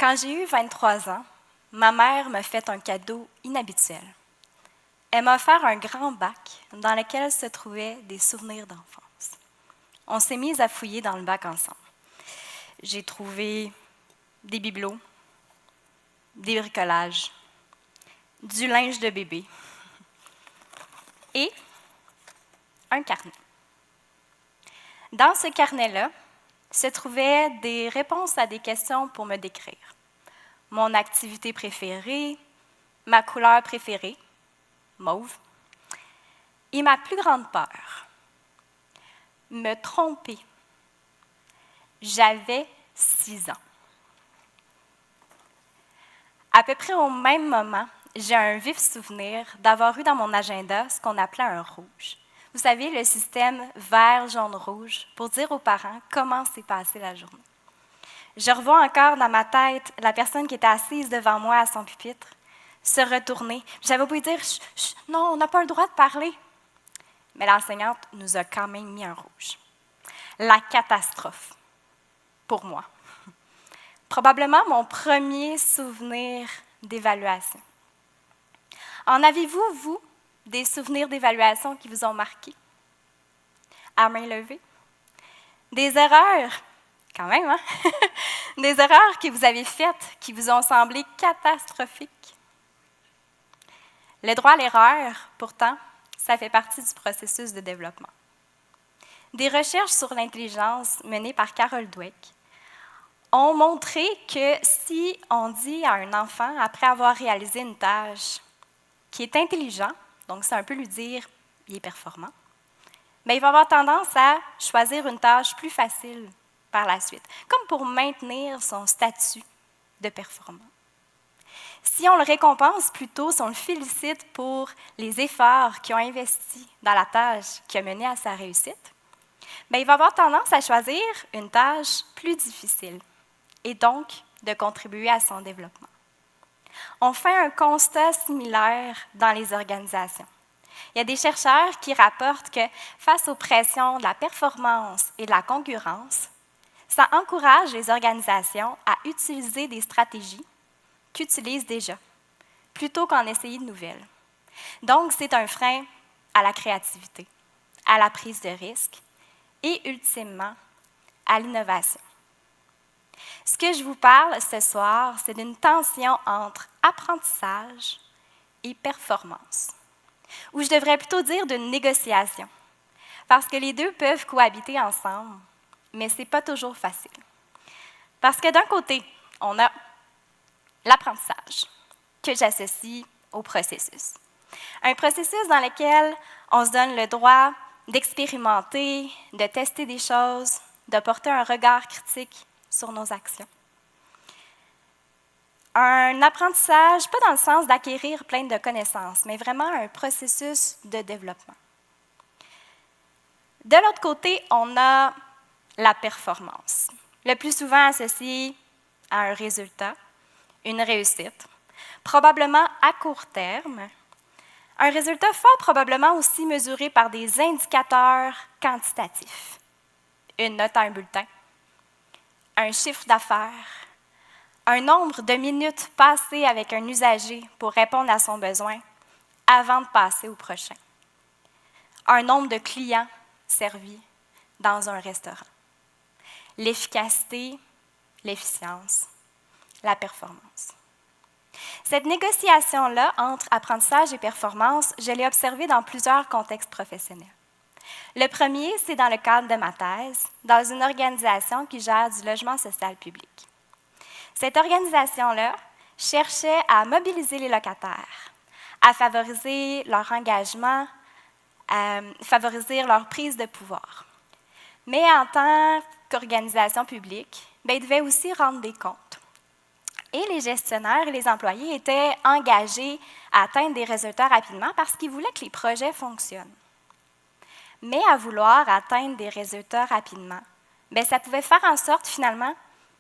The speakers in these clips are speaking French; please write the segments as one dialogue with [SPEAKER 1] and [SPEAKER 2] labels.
[SPEAKER 1] Quand j'ai eu 23 ans, ma mère m'a fait un cadeau inhabituel. Elle m'a offert un grand bac dans lequel se trouvaient des souvenirs d'enfance. On s'est mis à fouiller dans le bac ensemble. J'ai trouvé des bibelots, des bricolages, du linge de bébé et un carnet. Dans ce carnet-là se trouvaient des réponses à des questions pour me décrire. Mon activité préférée, ma couleur préférée, mauve, et ma plus grande peur, me tromper. J'avais 6 ans. À peu près au même moment, j'ai un vif souvenir d'avoir eu dans mon agenda ce qu'on appelait un rouge. Vous savez, le système vert, jaune, rouge, pour dire aux parents comment s'est passée la journée. Je revois encore dans ma tête la personne qui était assise devant moi à son pupitre se retourner. J'avais beau lui dire « Non, on n'a pas le droit de parler ». Mais l'enseignante nous a quand même mis un rouge. La catastrophe, pour moi. Probablement mon premier souvenir d'évaluation. En avez-vous, vous, des souvenirs d'évaluation qui vous ont marqué? À main levée? Des erreurs, quand même, hein? Des erreurs que vous avez faites qui vous ont semblé catastrophiques. Le droit à l'erreur, pourtant, ça fait partie du processus de développement. Des recherches sur l'intelligence menées par Carol Dweck ont montré que si on dit à un enfant, après avoir réalisé une tâche, qui est intelligent, donc c'est un peu lui dire « il est performant », mais il va avoir tendance à choisir une tâche plus facile par la suite, comme pour maintenir son statut de performant. Si on le récompense plutôt, si on le félicite pour les efforts qu'il a investis dans la tâche qui a mené à sa réussite, bien, il va avoir tendance à choisir une tâche plus difficile et donc de contribuer à son développement. On fait un constat similaire dans les organisations. Il y a des chercheurs qui rapportent que face aux pressions de la performance et de la concurrence, ça encourage les organisations à utiliser des stratégies qu'utilisent déjà, plutôt qu'en essayer de nouvelles. Donc, c'est un frein à la créativité, à la prise de risque et, ultimement, à l'innovation. Ce que je vous parle ce soir, c'est d'une tension entre apprentissage et performance, ou je devrais plutôt dire d'une négociation, parce que les deux peuvent cohabiter ensemble, mais ce n'est pas toujours facile. Parce que d'un côté, on a l'apprentissage, que j'associe au processus. Un processus dans lequel on se donne le droit d'expérimenter, de tester des choses, de porter un regard critique sur nos actions. Un apprentissage, pas dans le sens d'acquérir plein de connaissances, mais vraiment un processus de développement. De l'autre côté, on a la performance, le plus souvent associée à un résultat, une réussite, probablement à court terme, un résultat fort probablement aussi mesuré par des indicateurs quantitatifs, une note à un bulletin, un chiffre d'affaires, un nombre de minutes passées avec un usager pour répondre à son besoin avant de passer au prochain, un nombre de clients servis dans un restaurant, l'efficacité, l'efficience, la performance. Cette négociation-là entre apprentissage et performance, je l'ai observée dans plusieurs contextes professionnels. Le premier, c'est dans le cadre de ma thèse, dans une organisation qui gère du logement social public. Cette organisation-là cherchait à mobiliser les locataires, à favoriser leur engagement, à favoriser leur prise de pouvoir. Mais en tant qu'organisation publique, ils devaient aussi rendre des comptes. Et les gestionnaires et les employés étaient engagés à atteindre des résultats rapidement parce qu'ils voulaient que les projets fonctionnent. Mais à vouloir atteindre des résultats rapidement, ça pouvait faire en sorte finalement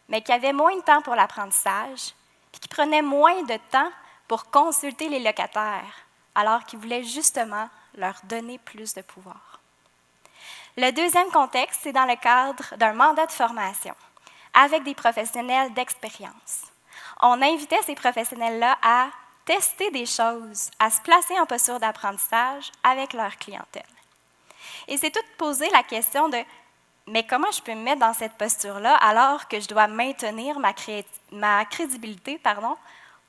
[SPEAKER 1] qu'il y avait moins de temps pour l'apprentissage et qu'ils prenaient moins de temps pour consulter les locataires, alors qu'ils voulaient justement leur donner plus de pouvoir. Le deuxième contexte, c'est dans le cadre d'un mandat de formation avec des professionnels d'expérience. on invitait ces professionnels-là à tester des choses, à se placer en posture d'apprentissage avec leur clientèle. Et c'est tout poser la question de « mais comment je peux me mettre dans cette posture-là alors que je dois maintenir ma crédibilité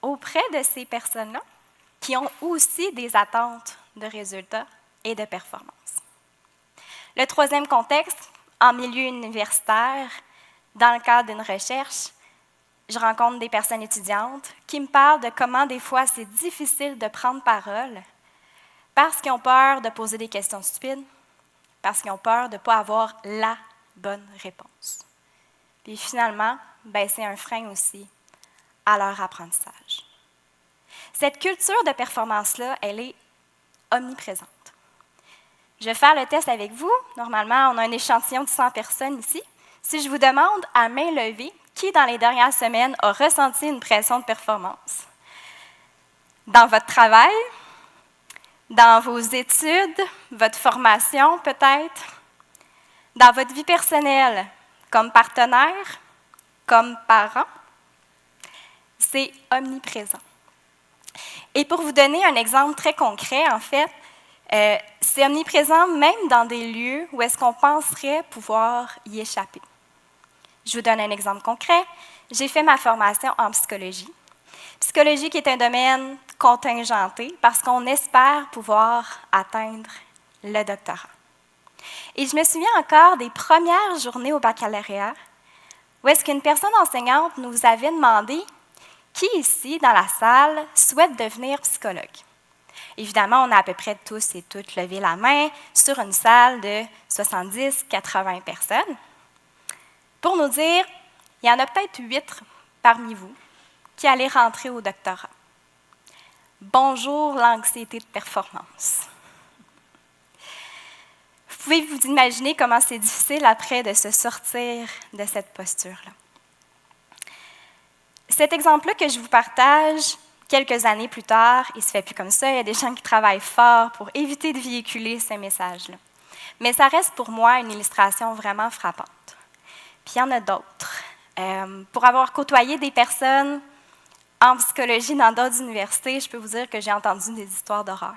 [SPEAKER 1] auprès de ces personnes-là qui ont aussi des attentes de résultats et de performance. » Le troisième contexte, en milieu universitaire, dans le cadre d'une recherche, je rencontre des personnes étudiantes qui me parlent de comment des fois c'est difficile de prendre parole parce qu'ils ont peur de poser des questions stupides, parce qu'ils ont peur de ne pas avoir la bonne réponse. Puis finalement, c'est un frein aussi à leur apprentissage. Cette culture de performance-là, elle est omniprésente. Je vais faire le test avec vous. Normalement, on a un échantillon de 100 personnes ici. Si je vous demande à main levée, qui dans les dernières semaines a ressenti une pression de performance? Dans votre travail, dans vos études, votre formation peut-être, dans votre vie personnelle, comme partenaire, comme parent, c'est omniprésent. Et pour vous donner un exemple très concret, en fait, c'est omniprésent même dans des lieux où est-ce qu'on penserait pouvoir y échapper. Je vous donne un exemple concret. J'ai fait ma formation en psychologie. Psychologie qui est un domaine contingenté parce qu'on espère pouvoir atteindre le doctorat. Et je me souviens encore des premières journées au baccalauréat où est-ce qu'une personne enseignante nous avait demandé qui ici, dans la salle, souhaite devenir psychologue. Évidemment, on a à peu près tous et toutes levé la main sur une salle de 70-80 personnes pour nous dire, il y en a peut-être 8 parmi vous qui allaient rentrer au doctorat. Bonjour l'anxiété de performance. Vous pouvez vous imaginer comment c'est difficile après de se sortir de cette posture-là. Cet exemple-là que je vous partage, quelques années plus tard, il ne se fait plus comme ça. Il y a des gens qui travaillent fort pour éviter de véhiculer ce message-là. Mais ça reste pour moi une illustration vraiment frappante. Puis il y en a d'autres. Pour avoir côtoyé des personnes en psychologie dans d'autres universités, je peux vous dire que j'ai entendu des histoires d'horreur.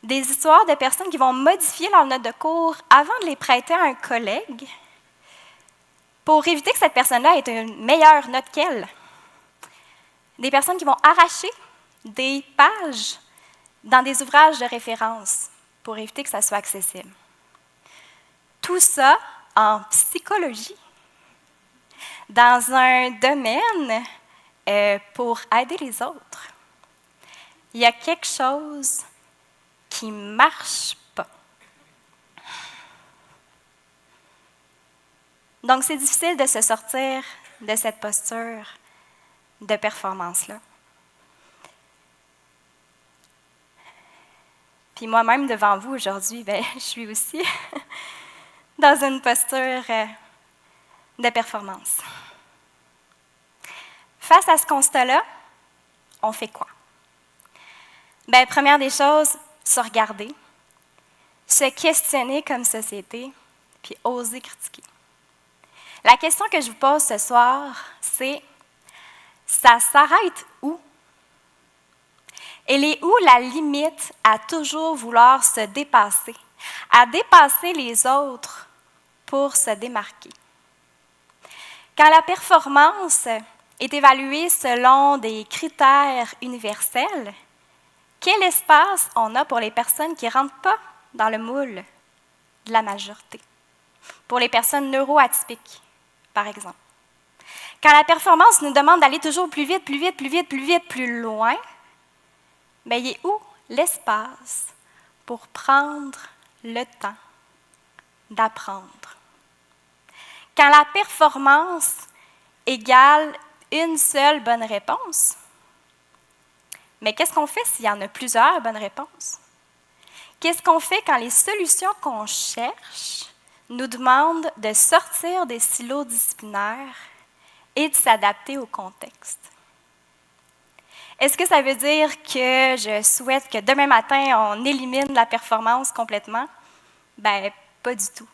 [SPEAKER 1] Des histoires de personnes qui vont modifier leurs notes de cours avant de les prêter à un collègue pour éviter que cette personne-là ait une meilleure note qu'elle. Des personnes qui vont arracher des pages dans des ouvrages de référence pour éviter que ça soit accessible. Tout ça en psychologie, dans un domaine pour aider les autres. Il y a quelque chose qui ne marche pas. Donc, c'est difficile de se sortir de cette posture de performance-là. Puis moi-même, devant vous aujourd'hui, je suis aussi dans une posture de performance. Face à ce constat-là, on fait quoi? Première des choses, se regarder, se questionner comme société, puis oser critiquer. La question que je vous pose ce soir, c'est ça s'arrête où? Elle est où la limite à toujours vouloir se dépasser, à dépasser les autres pour se démarquer? Quand la performance est évaluée selon des critères universels, quel espace on a pour les personnes qui ne rentrent pas dans le moule de la majorité? Pour les personnes neuroatypiques, par exemple. Quand la performance nous demande d'aller toujours plus vite, plus vite, plus vite, plus vite, plus loin, il est où l'espace pour prendre le temps d'apprendre? Quand la performance égale une seule bonne réponse, mais qu'est-ce qu'on fait s'il y en a plusieurs bonnes réponses? Qu'est-ce qu'on fait quand les solutions qu'on cherche nous demandent de sortir des silos disciplinaires et de s'adapter au contexte? Est-ce que ça veut dire que je souhaite que demain matin, on élimine la performance complètement? Pas du tout.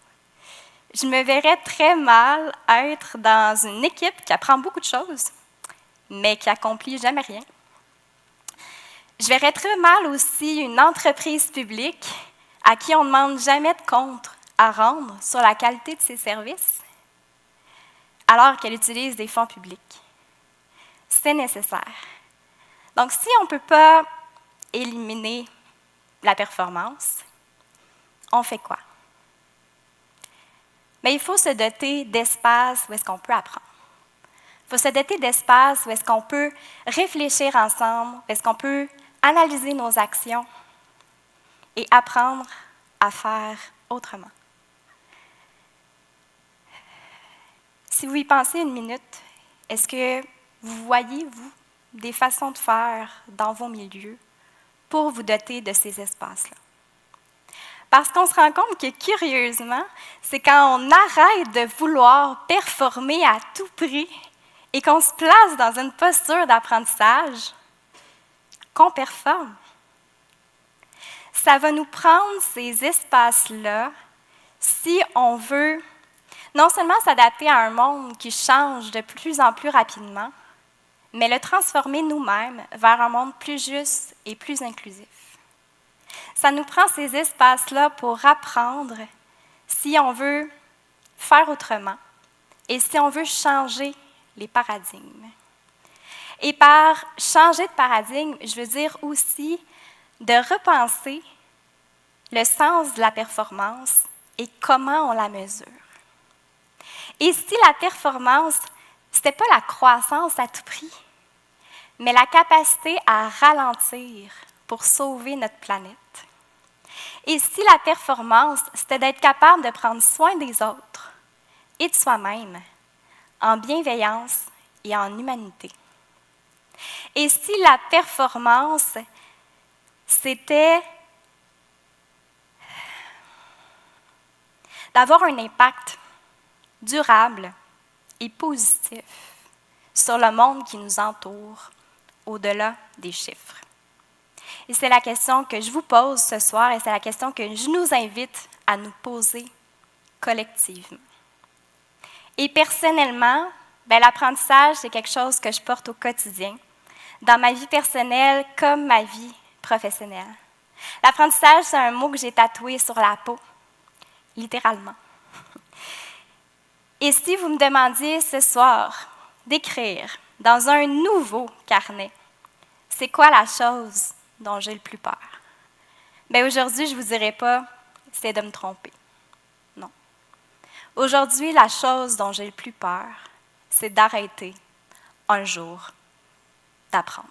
[SPEAKER 1] Je me verrais très mal être dans une équipe qui apprend beaucoup de choses, mais qui accomplit jamais rien. Je verrais très mal aussi une entreprise publique à qui on ne demande jamais de compte à rendre sur la qualité de ses services, alors qu'elle utilise des fonds publics. C'est nécessaire. Donc, si on ne peut pas éliminer la performance, on fait quoi? Mais il faut se doter d'espaces où est-ce qu'on peut apprendre. Il faut se doter d'espaces où est-ce qu'on peut réfléchir ensemble, où est-ce qu'on peut analyser nos actions et apprendre à faire autrement. Si vous y pensez une minute, est-ce que vous voyez, vous, des façons de faire dans vos milieux pour vous doter de ces espaces-là? Parce qu'on se rend compte que, curieusement, c'est quand on arrête de vouloir performer à tout prix et qu'on se place dans une posture d'apprentissage qu'on performe. Ça va nous prendre ces espaces-là si on veut non seulement s'adapter à un monde qui change de plus en plus rapidement, mais le transformer nous-mêmes vers un monde plus juste et plus inclusif. Ça nous prend ces espaces-là pour apprendre si on veut faire autrement et si on veut changer les paradigmes. Et par changer de paradigme, je veux dire aussi de repenser le sens de la performance et comment on la mesure. Et si la performance, ce n'était pas la croissance à tout prix, mais la capacité à ralentir pour sauver notre planète. Et si la performance, c'était d'être capable de prendre soin des autres et de soi-même, en bienveillance et en humanité. Et si la performance, c'était d'avoir un impact durable et positif sur le monde qui nous entoure, au-delà des chiffres. Et c'est la question que je vous pose ce soir et c'est la question que je nous invite à nous poser collectivement. Et personnellement, l'apprentissage, c'est quelque chose que je porte au quotidien, dans ma vie personnelle comme ma vie professionnelle. L'apprentissage, c'est un mot que j'ai tatoué sur la peau, littéralement. Et si vous me demandiez ce soir d'écrire dans un nouveau carnet, c'est quoi la chose dont j'ai le plus peur? Aujourd'hui, je ne vous dirai pas, c'est de me tromper. Non. Aujourd'hui, la chose dont j'ai le plus peur, c'est d'arrêter un jour d'apprendre.